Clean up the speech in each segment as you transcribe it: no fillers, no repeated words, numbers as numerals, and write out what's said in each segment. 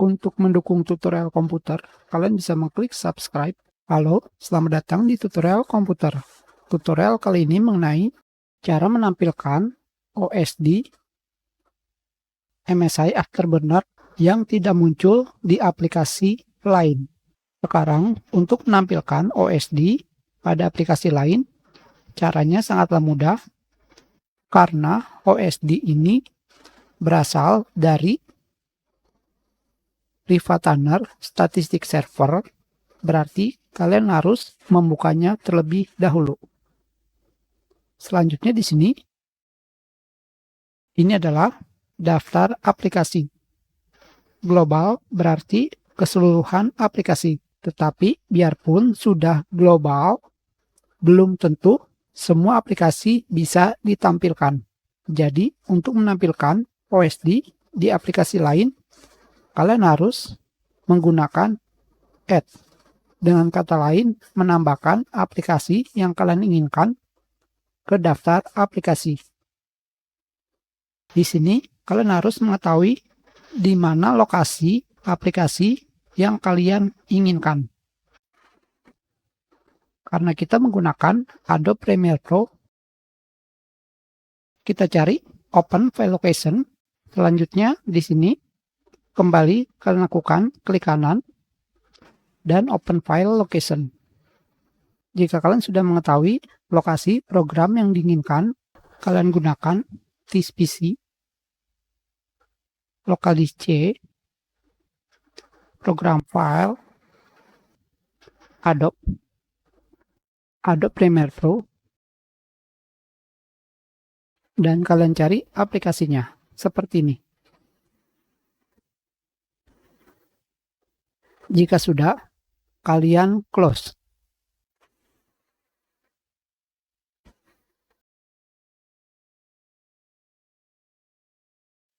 Untuk mendukung tutorial komputer, kalian bisa mengklik subscribe. Halo, selamat datang di tutorial komputer. Tutorial kali ini mengenai cara menampilkan OSD MSI Afterburner yang tidak muncul di aplikasi lain. Sekarang, untuk menampilkan OSD pada aplikasi lain, caranya sangatlah mudah karena OSD ini berasal dari Riva-Tanner Statistik Server, berarti kalian harus membukanya terlebih dahulu. Selanjutnya di sini, ini adalah daftar aplikasi. Global berarti keseluruhan aplikasi, tetapi biarpun sudah global, belum tentu semua aplikasi bisa ditampilkan. Jadi, untuk menampilkan OSD di aplikasi lain, kalian harus menggunakan add. Dengan kata lain, menambahkan aplikasi yang kalian inginkan ke daftar aplikasi. Di sini, kalian harus mengetahui di mana lokasi aplikasi yang kalian inginkan. Karena kita menggunakan Adobe Premiere Pro, kita cari Open File Location. Selanjutnya, di sini, kembali kalian lakukan klik kanan dan Open File Location. Jika kalian sudah mengetahui lokasi program yang diinginkan, kalian gunakan this PC, local disk C, program file, Adobe Premiere Pro, dan kalian cari aplikasinya seperti ini. Jika sudah, kalian close.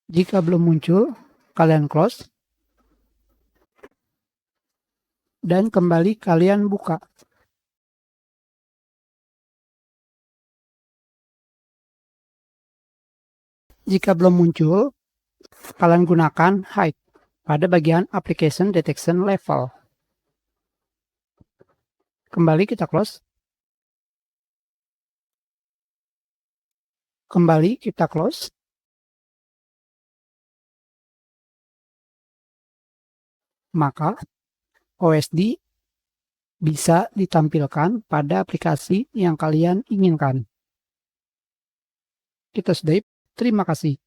Jika belum muncul, kalian close. Dan kembali kalian buka. Jika belum muncul, kalian gunakan hide pada bagian Application Detection Level. Kembali kita close. Kembali kita close. Maka OSD bisa ditampilkan pada aplikasi yang kalian inginkan. Kita sudah. Terima kasih.